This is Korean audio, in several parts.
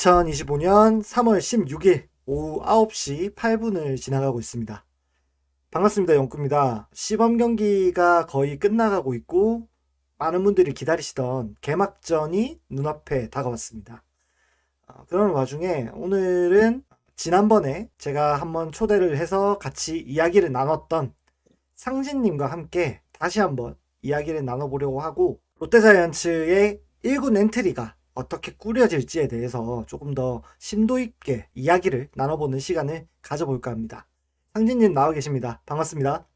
2025년 3월 16일 오후 9시 8분을 지나가고 있습니다. 반갑습니다. 영구입니다. 시범 경기가 거의 끝나가고 있고 많은 분들이 기다리시던 개막전이 눈앞에 다가왔습니다. 그런 와중에 오늘은 지난번에 제가 한번 초대를 해서 같이 이야기를 나눴던 상진님과 함께 다시 한번 이야기를 나눠보려고 하고, 롯데자이언츠의 1군 엔트리가 어떻게 꾸려질지에 대해서 조금 더 심도 있게 이야기를 나눠보는 시간을 가져볼까 합니다. 상진님 나와 계십니다. 반갑습니다.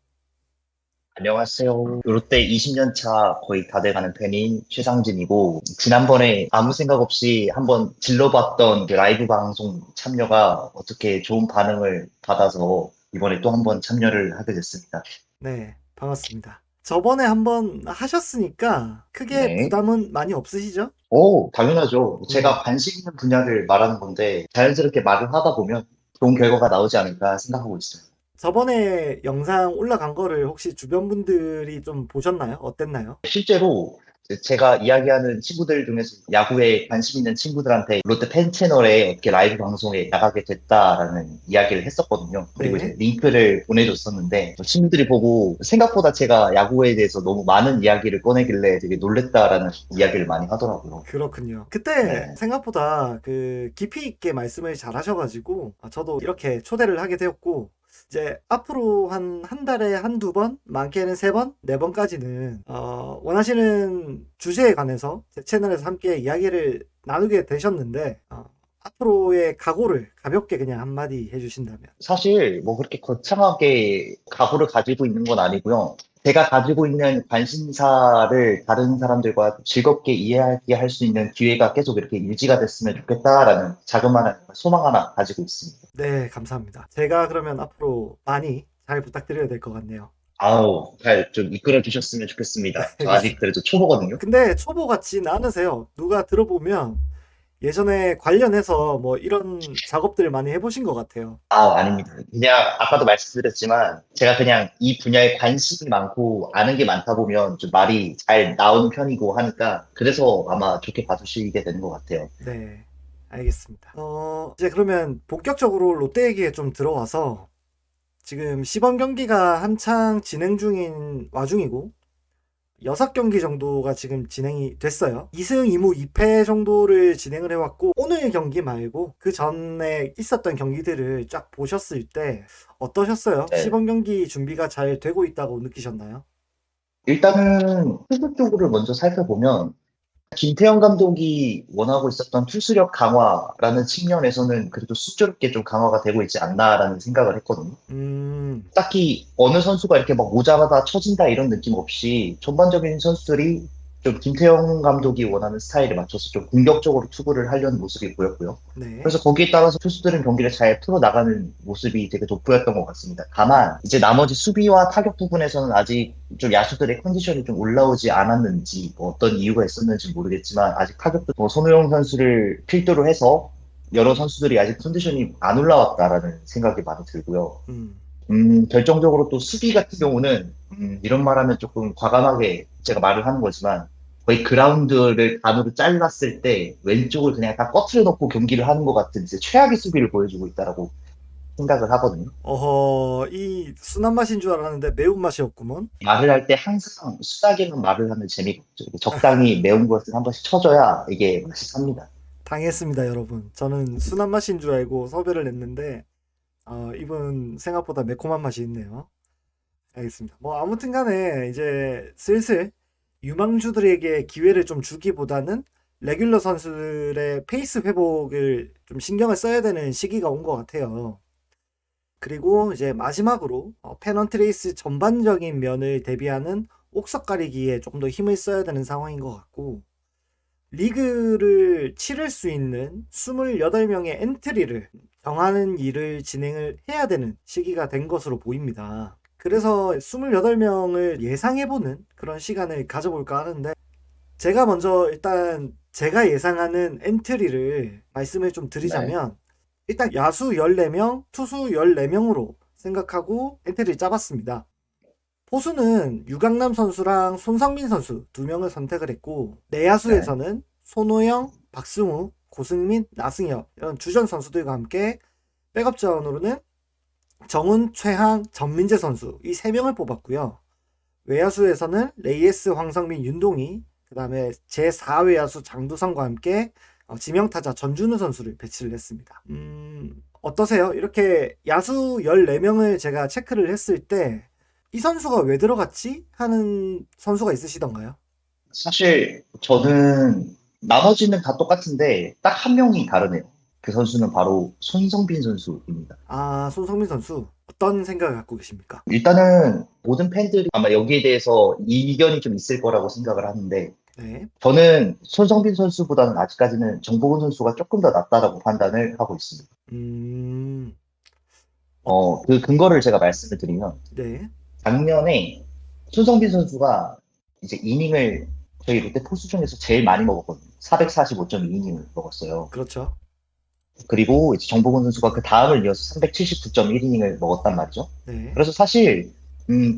안녕하세요. 롯데 20년 차 거의 다 돼가는 팬인 최상진이고, 지난번에 아무 생각 없이 한번 질러봤던 그 라이브 방송 참여가 어떻게 좋은 반응을 받아서 이번에 또 한번 참여를 하게 됐습니다. 네, 반갑습니다. 저번에 한번 하셨으니까 크게 네. 부담은 많이 없으시죠? 오, 당연하죠. 네. 제가 관심 있는 분야를 말하는 건데, 자연스럽게 말을 하다 보면 좋은 결과가 나오지 않을까 생각하고 있어요. 저번에 영상 올라간 거를 혹시 주변 분들이 좀 보셨나요? 어땠나요? 실제로 제가 이야기하는 친구들 중에서 야구에 관심 있는 친구들한테 롯데 팬 채널에 어떻게 라이브 방송에 나가게 됐다라는 이야기를 했었거든요. 그리고 네, 이제 링크를 보내줬었는데 친구들이 보고 생각보다 제가 야구에 대해서 너무 많은 이야기를 꺼내길래 되게 놀랬다라는 이야기를 많이 하더라고요. 그렇군요. 그때 네. 생각보다 그 깊이 있게 말씀을 잘 하셔가지고 저도 이렇게 초대를 하게 되었고, 이제 앞으로 한 달에 한두 번, 많게는 세 번, 네 번까지는 원하시는 주제에 관해서 제 채널에서 함께 이야기를 나누게 되셨는데, 앞으로의 각오를 가볍게 그냥 한마디 해주신다면. 사실 뭐 그렇게 거창하게 각오를 가지고 있는 건 아니고요. 제가 가지고 있는 관심사를 다른 사람들과 즐겁게 이해하게 할 수 있는 기회가 계속 이렇게 유지가 됐으면 좋겠다라는 자그마한 소망 하나 가지고 있습니다. 네, 감사합니다. 제가 그러면 앞으로 많이 잘 부탁드려야 될 것 같네요. 아우, 잘 좀 이끌어 주셨으면 좋겠습니다. 저 아직 알겠습니다. 그래도 초보거든요. 근데 초보 같진 않으세요. 누가 들어보면 예전에 관련해서 뭐 이런 작업들을 많이 해보신 것 같아요. 아, 아닙니다. 그냥 아까도 말씀드렸지만 제가 그냥 이 분야에 관심이 많고 아는 게 많다 보면 좀 말이 잘 나오는 편이고 하니까 그래서 아마 좋게 봐주시게 되는 것 같아요. 네, 알겠습니다. 이제 그러면 본격적으로 롯데 얘기에 좀 들어와서, 지금 시범 경기가 한창 진행 중인 와중이고 6경기 정도가 지금 진행이 됐어요. 2승 2무 2패 정도를 진행을 해왔고, 오늘 경기 말고 그 전에 있었던 경기들을 쫙 보셨을 때 어떠셨어요? 네. 시범 경기 준비가 잘 되고 있다고 느끼셨나요? 일단은 투수 쪽으로 먼저 살펴보면 김태형 감독이 원하고 있었던 투수력 강화라는 측면에서는 그래도 수조롭게 좀 강화가 되고 있지 않나라는 생각을 했거든요. 딱히 어느 선수가 이렇게 막 모자라다 처진다 이런 느낌 없이 전반적인 선수들이 좀 김태형 감독이 원하는 스타일에 맞춰서 좀 공격적으로 투구를 하려는 모습이 보였고요. 네. 그래서 거기에 따라서 투수들은 경기를 잘 풀어나가는 모습이 되게 돋보였던 것 같습니다. 다만 이제 나머지 수비와 타격 부분에서는 아직 좀 야수들의 컨디션이 좀 올라오지 않았는지 뭐 어떤 이유가 있었는지 모르겠지만 아직 타격도 뭐 손호영 선수를 필두로 해서 여러 선수들이 아직 컨디션이 안 올라왔다라는 생각이 많이 들고요. 음. 결정적으로 또 수비 같은 경우는, 이런 말하면 조금 과감하게 제가 말을 하는 거지만, 거의 그라운드를 반으로 잘랐을 때 왼쪽을 그냥 다 꺼트려 놓고 경기를 하는 것 같은 이제 최악의 수비를 보여주고 있다라고 생각을 하거든요. 어허, 이 순한 맛인 줄 알았는데 매운맛이었구먼. 말을 할 때 항상 순하게만 말을 하면 재미가 없죠. 이렇게 적당히 매운 것을 한 번씩 쳐줘야 이게 맛이 삽니다. 당했습니다, 여러분. 저는 순한 맛인 줄 알고 섭외를 했는데, 이분 생각보다 매콤한 맛이 있네요. 알겠습니다. 뭐, 아무튼 간에 이제 슬슬 유망주들에게 기회를 좀 주기보다는 레귤러 선수들의 페이스 회복을 좀 신경을 써야 되는 시기가 온 것 같아요. 그리고 이제 마지막으로 페넌트 레이스 전반적인 면을 대비하는 옥석 가리기에 조금 더 힘을 써야 되는 상황인 것 같고, 리그를 치를 수 있는 28명의 엔트리를 정하는 일을 진행을 해야 되는 시기가 된 것으로 보입니다. 그래서 28명을 예상해보는 그런 시간을 가져볼까 하는데, 제가 먼저 일단 제가 예상하는 엔트리를 말씀을 좀 네. 드리자면, 일단 야수 14명, 투수 14명으로 생각하고 엔트리를 짜봤습니다. 포수는 유강남 선수랑 손성민 선수 두 명을 선택을 했고, 네. 내야수에서는 손호영, 박승우, 고승민, 나승엽 이런 주전 선수들과 함께 백업 자원으로는 정훈, 최항, 전민재 선수 이 세 명을 뽑았고요. 외야수에서는 레이에스, 황성민, 윤동희, 그 다음에 제4외야수 장두성과 함께 지명타자 전준우 선수를 배치를 했습니다. 어떠세요? 이렇게 야수 14명을 제가 체크를 했을 때 이 선수가 왜 들어갔지? 하는 선수가 있으시던가요? 사실 저는 나머지는 다 똑같은데 딱 한 명이 다르네요. 그 선수는 바로 손성빈 선수입니다. 아, 손성민 선수 어떤 생각을 갖고 계십니까? 일단은 모든 팬들이 아마 여기에 대해서 이견이 좀 있을 거라고 생각을 하는데 네. 저는 손성빈 선수보다는 아직까지는 정보근 선수가 조금 더 낫다라고 판단을 하고 있습니다. 음, 그 근거를 제가 말씀을 드리면 네. 작년에 손성빈 선수가 이제 이닝을 저희 롯데 포수 중에서 제일 많이 먹었거든요. 445.2이닝을 먹었어요. 그렇죠. 그리고 이제 정보근 선수가 그 다음을 이어서 379.1이닝을 먹었단 말이죠. 네. 그래서 사실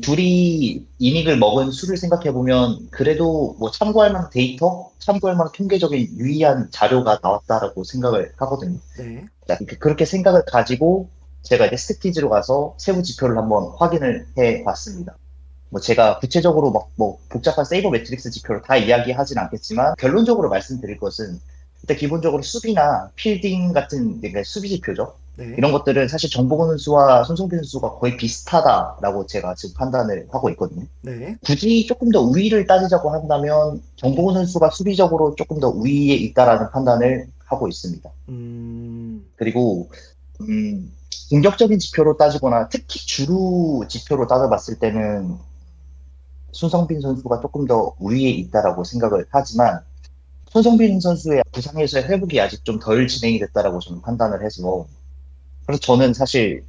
둘이 이닝을 먹은 수를 생각해보면 그래도 뭐 참고할 만한 데이터, 참고할 만한 통계적인 유의한 자료가 나왔다라고 생각을 하거든요. 네. 자, 그렇게 생각을 가지고 제가 이제 스태티지로 가서 세부 지표를 한번 확인을 해 봤습니다. 뭐 제가 구체적으로 막 뭐 복잡한 세이버 매트릭스 지표를 다 이야기하진 않겠지만 결론적으로 말씀드릴 것은 일단 기본적으로 수비나 필딩 같은 그러니까 수비 지표죠. 네. 이런 것들은 사실 정보근 선수와 손성빈 선수가 거의 비슷하다라고 제가 지금 판단을 하고 있거든요. 네. 굳이 조금 더 우위를 따지자고 한다면 정보근 선수가 수비적으로 조금 더 우위에 있다라는 판단을 하고 있습니다. 그리고 공격적인 지표로 따지거나 특히 주루 지표로 따져봤을 때는 손성빈 선수가 조금 더 우위에 있다라고 생각을 하지만 손성빈 선수의 부상에서의 회복이 아직 좀 덜 진행이 됐다라고 저는 판단을 해서 그래서 저는 사실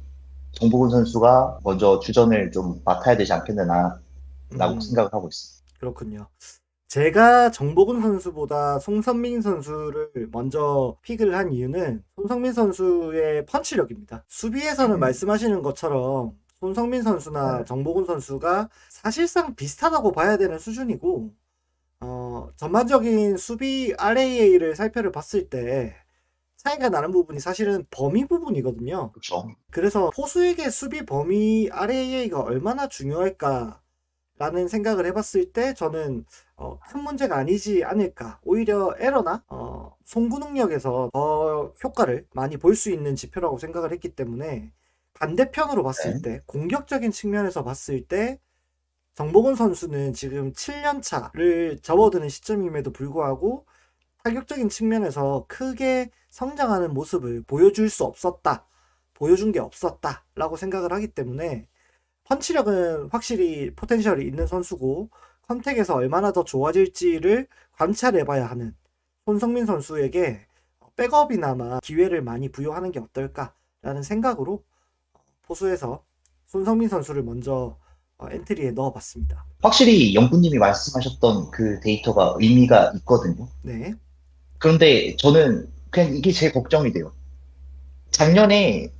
정보근 선수가 먼저 주전을 좀 맡아야 되지 않겠느냐라고 생각을 하고 있습니다. 그렇군요. 제가 정보근 선수보다 송선민 선수를 먼저 픽을 한 이유는 손성민 선수의 펀치력입니다. 수비에서는 말씀하시는 것처럼 손성민 선수나 네. 정보근 선수가 사실상 비슷하다고 봐야 되는 수준이고, 전반적인 수비 RAA를 살펴를 봤을 때 차이가 나는 부분이 사실은 범위 부분이거든요. 그렇죠. 그래서 포수에게 수비 범위 RAA가 얼마나 중요할까 라는 생각을 해봤을 때 저는 큰 문제가 아니지 않을까. 오히려 에러나 송구 능력에서 더 효과를 많이 볼 수 있는 지표라고 생각을 했기 때문에 반대편으로 봤을 네. 때 공격적인 측면에서 봤을 때 정보근 선수는 지금 7년 차를 접어드는 시점임에도 불구하고 타격적인 측면에서 크게 성장하는 모습을 보여줄 수 없었다. 보여준 게 없었다. 라고 생각을 하기 때문에 펀치력은 확실히 포텐셜이 있는 선수고 컨택에서 얼마나 더 좋아질지를 관찰해봐야 하는 손성민 선수에게 백업이나마 기회를 많이 부여하는 게 어떨까라는 생각으로 포수에서 손성민 선수를 먼저 엔트리에 넣어봤습니다. 확실히 영구님이 말씀하셨던 그 데이터가 의미가 있거든요. 네, 그런데 저는 그냥 이게 제일 걱정이 돼요. 작년에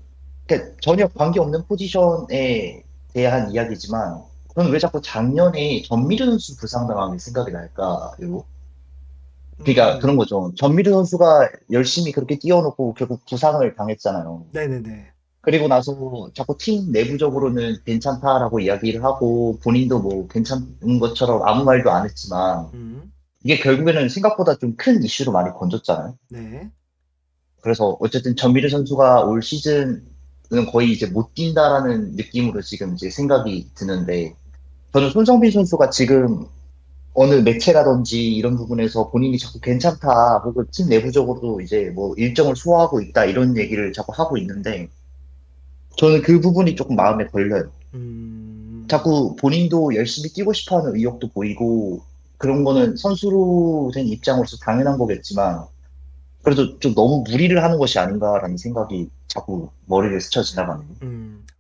그러니까 전혀 관계없는 포지션에 대한 이야기지만 저는 왜 자꾸 작년에 전미르 선수 부상당한 게 생각이 날까요? 그러니까 그런 거죠. 전미르 선수가 열심히 그렇게 뛰어놓고 결국 부상을 당했잖아요. 네네네. 그리고 나서 자꾸 팀 내부적으로는 괜찮다라고 이야기를 하고 본인도 뭐 괜찮은 것처럼 아무 말도 안 했지만 이게 결국에는 생각보다 좀 큰 이슈로 많이 번졌잖아요. 네, 그래서 어쨌든 전미르 선수가 올 시즌은 거의 이제 못 뛴다라는 느낌으로 지금 이제 생각이 드는데 저는 손성빈 선수가 지금 어느 매체라든지 이런 부분에서 본인이 자꾸 괜찮다 혹은 팀 내부적으로도 이제 뭐 일정을 소화하고 있다 이런 얘기를 자꾸 하고 있는데 저는 그 부분이 조금 마음에 걸려요. 자꾸 본인도 열심히 뛰고 싶어 하는 의욕도 보이고 그런 거는 선수로 된 입장으로서 당연한 거겠지만 그래도 좀 너무 무리를 하는 것이 아닌가라는 생각이 자꾸 머리를 스쳐 지나가네요.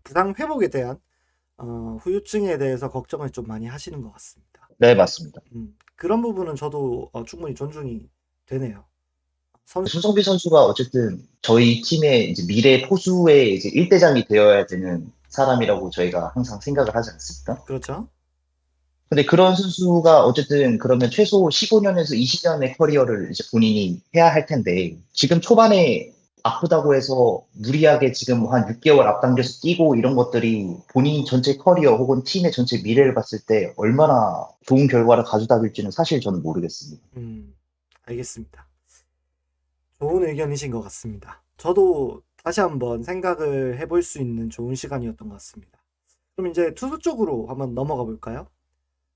부상 회복에 대한 후유증에 대해서 걱정을 좀 많이 하시는 것 같습니다. 네, 맞습니다. 그런 부분은 저도 충분히 존중이 되네요. 손성빈 선수가 어쨌든 저희 팀의 이제 미래 포수의 이제 1대장이 되어야 되는 사람이라고 저희가 항상 생각을 하지 않습니까? 그렇죠? 근데 그런 선수가 어쨌든 그러면 최소 15년에서 20년의 커리어를 이제 본인이 해야 할 텐데, 지금 초반에 아프다고 해서 무리하게 지금 한 6개월 앞당겨서 뛰고 이런 것들이 본인 전체 커리어 혹은 팀의 전체 미래를 봤을 때 얼마나 좋은 결과를 가져다 줄지는 사실 저는 모르겠습니다. 알겠습니다. 좋은 의견이신 것 같습니다. 저도 다시 한번 생각을 해볼 수 있는 좋은 시간이었던 것 같습니다. 그럼 이제 투수 쪽으로 한번 넘어가 볼까요?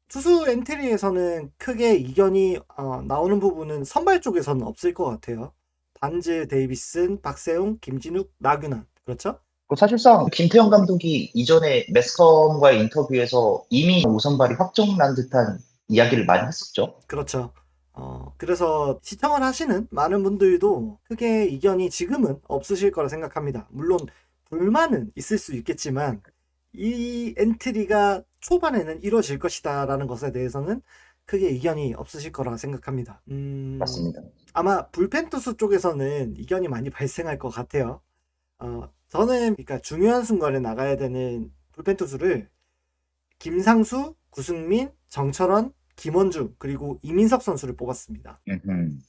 투수 엔트리에서는 크게 이견이 나오는 부분은 선발 쪽에서는 없을 것 같아요. 반즈, 데이비슨, 박세웅, 김진욱, 나균환. 그렇죠? 사실상 김태형 감독이 이전에 매스컴과의 인터뷰에서 이미 5선발이 확정난 듯한 이야기를 많이 했었죠. 그렇죠. 그래서 시청을 하시는 많은 분들도 크게 이견이 지금은 없으실 거라 생각합니다. 물론 불만은 있을 수 있겠지만 이 엔트리가 초반에는 이루어질 것이다라는 것에 대해서는 크게 이견이 없으실 거라 생각합니다. 맞습니다. 아마 불펜 투수 쪽에서는 이견이 많이 발생할 것 같아요. 저는 그러니까 중요한 순간에 나가야 되는 불펜 투수를 김상수, 구승민, 정철원, 김원중 그리고 이민석 선수를 뽑았습니다.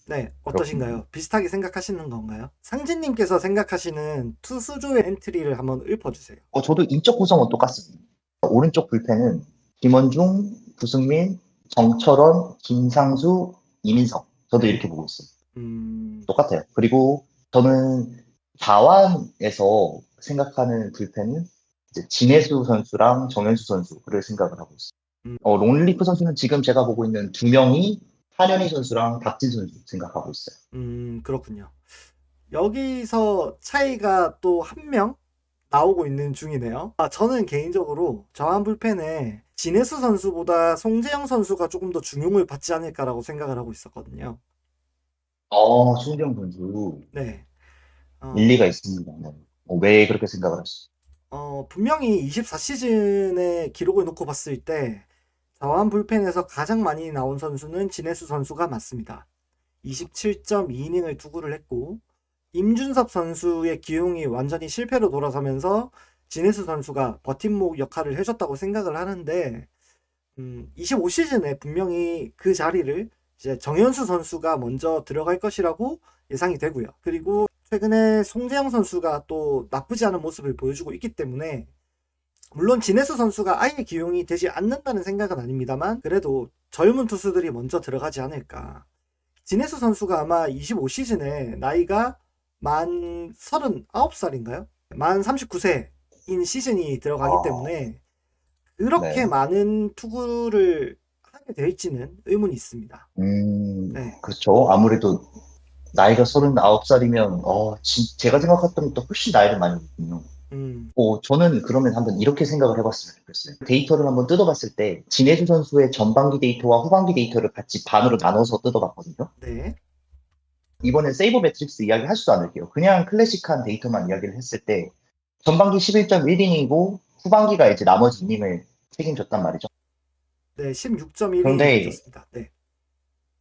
네, 어떠신가요? 그렇군요. 비슷하게 생각하시는 건가요? 상진님께서 생각하시는 투수조의 엔트리를 한번 읊어주세요. 저도 인적 구성은 똑같습니다. 오른쪽 불펜은 김원중, 구승민, 정철원, 김상수, 이민석. 저도 네. 이렇게 보고 있어요. 음, 똑같아요. 그리고 저는 자완에서 생각하는 불펜은 이제 진해수 선수랑 정현수 선수를 생각을 하고 있어요. 음, 론리프 선수는 지금 제가 보고 있는 두 명이 한현희 선수랑 박진 선수 생각하고 있어요. 그렇군요. 여기서 차이가 또 한 명 나오고 있는 중이네요. 저는 개인적으로 정한 불펜에 진해수 선수보다 송재영 선수가 조금 더 중용을 받지 않을까라고 생각을 하고 있었거든요. 송정 선수 네. 어, 일리가 있습니다. 네. 왜 그렇게 생각을 하시죠? 분명히 24시즌의 기록을 놓고 봤을 때 자완 불펜에서 가장 많이 나온 선수는 진해수 선수가 맞습니다. 27.2이닝을 투구를 했고 임준섭 선수의 기용이 완전히 실패로 돌아서면서 진해수 선수가 버팀목 역할을 해줬다고 생각을 하는데 25시즌에 분명히 그 자리를 이제 정현수 선수가 먼저 들어갈 것이라고 예상이 되고요. 그리고 최근에 송재영 선수가 또 나쁘지 않은 모습을 보여주고 있기 때문에 물론 진해수 선수가 아예 기용이 되지 않는다는 생각은 아닙니다만 그래도 젊은 투수들이 먼저 들어가지 않을까. 진해수 선수가 아마 25시즌에 나이가 만 39살인가요? 만 39세인 시즌이 들어가기 아, 때문에 그렇게 네. 많은 투구를 하게 될지는 의문이 있습니다. 네. 그렇죠. 아무래도 나이가 39살이면, 제가 생각했던 것도 훨씬 나이를 많이 먹군요. 음, 저는 그러면 한번 이렇게 생각을 해봤으면 좋겠어요. 데이터를 한번 뜯어봤을 때, 진해주 선수의 전반기 데이터와 후반기 데이터를 같이 반으로 나눠서 뜯어봤거든요. 네. 이번엔 세이버 매트릭스 이야기 하지도 않을게요. 그냥 클래식한 데이터만 이야기를 했을 때, 전반기 11.1이닝이고, 후반기가 이제 나머지 이닝을 책임졌단 말이죠. 네, 16.1이닝을 그런데 던졌습니다. 네.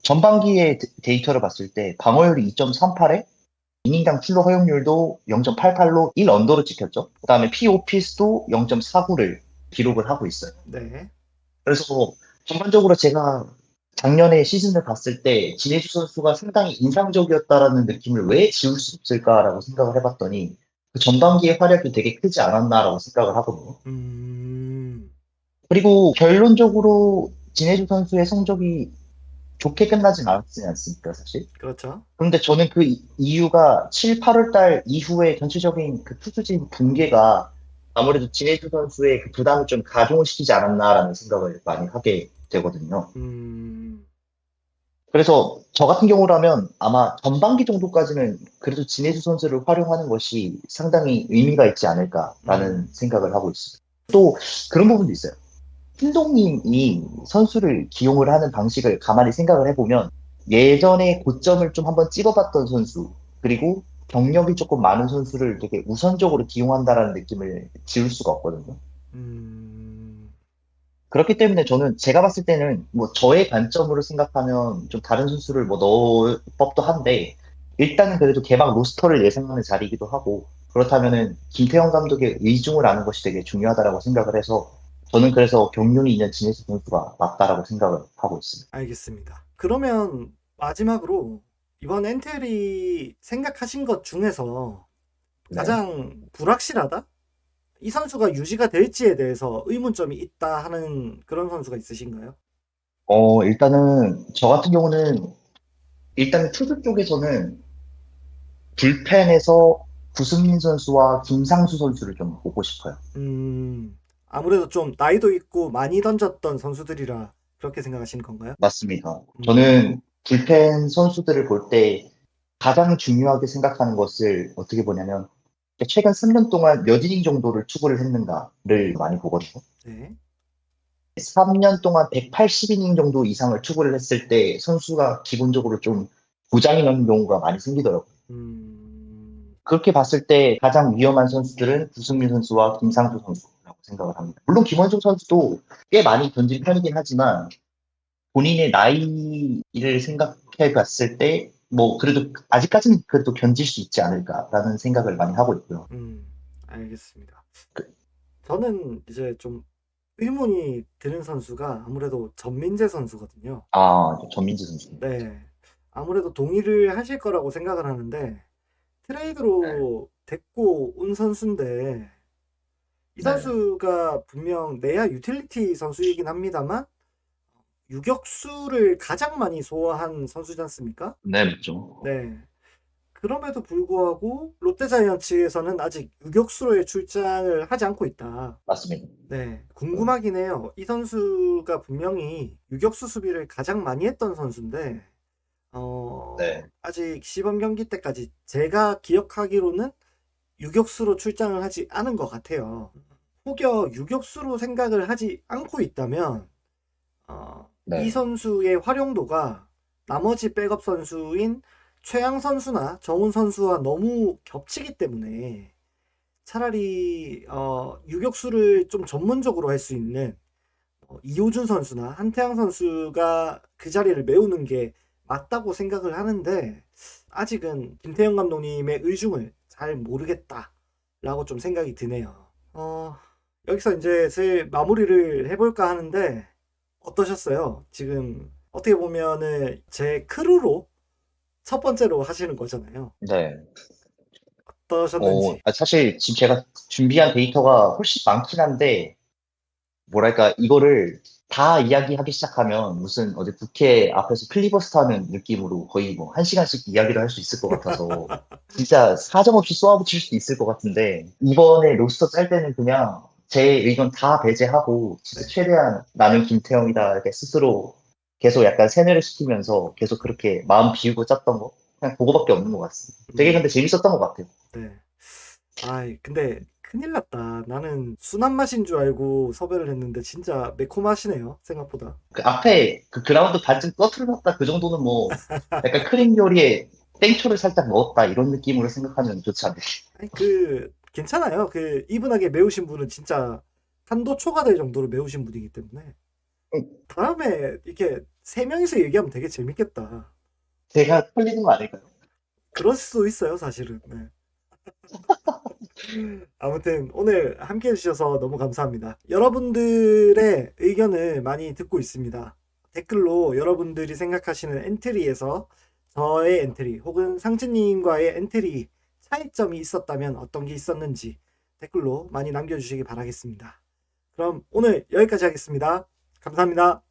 전반기의 데이터를 봤을 때, 방어율이 2.38에, 이닝당 출루 허용률도 0.88로 1 언더로 찍혔죠. 그 다음에 POPS도 0.49를 기록을 하고 있어요. 네. 그래서 전반적으로 제가 작년에 시즌을 봤을 때 진해주 선수가 상당히 인상적이었다라는 느낌을 왜 지울 수 없을까라고 생각을 해봤더니 그 전반기의 활약이 되게 크지 않았나라고 생각을 하거든요. 음, 그리고 결론적으로 진해주 선수의 성적이 좋게 끝나진 않았지 않습니까, 사실? 그렇죠. 그런데 저는 그 이유가 7, 8월 달 이후에 전체적인 그 투수진 붕괴가 아무래도 진해주 선수의 그 부담을 좀 가중을 시키지 않았나라는 생각을 많이 하게 되거든요. 음, 그래서 저 같은 경우라면 아마 전반기 정도까지는 그래도 진해주 선수를 활용하는 것이 상당히 의미가 있지 않을까라는 음, 생각을 하고 있습니다. 또 그런 부분도 있어요. 신동님이 선수를 기용을 하는 방식을 가만히 생각을 해보면 예전에 고점을 좀 한번 찍어봤던 선수, 그리고 경력이 조금 많은 선수를 되게 우선적으로 기용한다라는 느낌을 지울 수가 없거든요. 음, 그렇기 때문에 저는 제가 봤을 때는 뭐 저의 관점으로 생각하면 좀 다른 선수를 뭐 넣을 법도 한데 일단은 그래도 개막 로스터를 예상하는 자리이기도 하고 그렇다면은 김태형 감독의 의중을 아는 것이 되게 중요하다라고 생각을 해서 저는 그래서 경륜이 있는 진해수 선수가 맞다라고 생각을 하고 있습니다. 알겠습니다. 그러면 마지막으로 이번 엔트리 생각하신 것 중에서 네. 가장 불확실하다? 이 선수가 유지가 될지에 대해서 의문점이 있다 하는 그런 선수가 있으신가요? 일단은 저 같은 경우는 일단 투수 쪽에서는 불펜에서 구승민 선수와 김상수 선수를 좀 보고 싶어요. 아무래도 좀 나이도 있고 많이 던졌던 선수들이라 그렇게 생각하시는 건가요? 맞습니다. 음, 저는 불펜 선수들을 볼 때 가장 중요하게 생각하는 것을 어떻게 보냐면 최근 3년 동안 몇 이닝 정도를 투구를 했는가를 많이 보거든요. 네. 3년 동안 180이닝 정도 이상을 투구를 했을 때 선수가 기본적으로 좀 고장이 나는 경우가 많이 생기더라고요. 음, 그렇게 봤을 때 가장 위험한 선수들은 구승민 선수와 김상수 선수라고 생각을 합니다. 물론 김원중 선수도 꽤 많이 던진 편이긴 하지만 본인의 나이를 생각해 봤을 때 뭐 그래도 아직까지는 그래도 견딜 수 있지 않을까라는 생각을 많이 하고 있고요. 알겠습니다. 그- 저는 이제 좀 의문이 드는 선수가 아무래도 전민재 선수거든요. 전민지 선수. 네. 아무래도 동의를 하실 거라고 생각을 하는데 네. 트레이드로 데리고 온 선수인데 이 네. 선수가 분명 내야 유틸리티 선수이긴 합니다만 유격수를 가장 많이 소화한 선수지 않습니까? 네, 맞죠. 네. 그럼에도 불구하고 롯데자이언츠에서는 아직 유격수로의 출장을 하지 않고 있다. 맞습니다. 네, 궁금하긴 해요. 이 선수가 분명히 유격수 수비를 가장 많이 했던 선수인데, 네. 아직 시범 경기 때까지 제가 기억하기로는 유격수로 출장을 하지 않은 것 같아요. 혹여 유격수로 생각을 하지 않고 있다면, 이 네. 선수의 활용도가 나머지 백업 선수인 최양 선수나 정훈 선수와 너무 겹치기 때문에 차라리 유격수를 좀 전문적으로 할 수 있는 이호준 선수나 한태양 선수가 그 자리를 메우는 게 맞다고 생각을 하는데 아직은 김태형 감독님의 의중을 잘 모르겠다라고 좀 생각이 드네요. 여기서 이제 슬 마무리를 해볼까 하는데 어떠셨어요? 지금 어떻게 보면은 제 크루로 첫 번째로 하시는 거잖아요. 네. 어떠셨는지. 사실 지금 제가 준비한 데이터가 훨씬 많긴 한데, 뭐랄까, 이거를 다 이야기하기 시작하면 무슨 어디 국회 앞에서 필리버스터 하는 느낌으로 거의 뭐 1시간씩 이야기를 할 수 있을 것 같아서 진짜 사정없이 쏘아붙일 수도 있을 것 같은데, 이번에 로스터 짤 때는 그냥 제 의견 다 배제하고 진짜 네. 최대한 나는 김태형이다 이렇게 스스로 계속 약간 세뇌를 시키면서 계속 그렇게 마음 비우고 짰던 거 그냥 그거밖에 없는 것 같습니다. 되게 근데 음, 재밌었던 것 같아요. 네. 근데 큰일 났다. 나는 순한 맛인 줄 알고 섭외를 했는데 진짜 매콤하시네요. 생각보다. 그 앞에 그 그라운드 반쯤 꺼트려놨다 그 정도는 뭐 약간 크림 요리에 땡초를 살짝 넣었다 이런 느낌으로 생각하면 좋지 않을까. 아니, 괜찮아요. 이분하게 매우신 분은 진짜 한도 초과될 정도로 매우신 분이기 때문에. 다음에 이렇게 세 명이서 얘기하면 되게 재밌겠다. 제가 틀리는 거 아닐까요? 그럴 수 있어요, 사실은. 네. 아무튼 오늘 함께 해주셔서 너무 감사합니다. 여러분들의 의견을 많이 듣고 있습니다. 댓글로 여러분들이 생각하시는 엔트리에서 저의 엔트리 혹은 상진님과의 엔트리 차이점이 있었다면 어떤 게 있었는지 댓글로 많이 남겨주시기 바라겠습니다. 그럼 오늘 여기까지 하겠습니다. 감사합니다.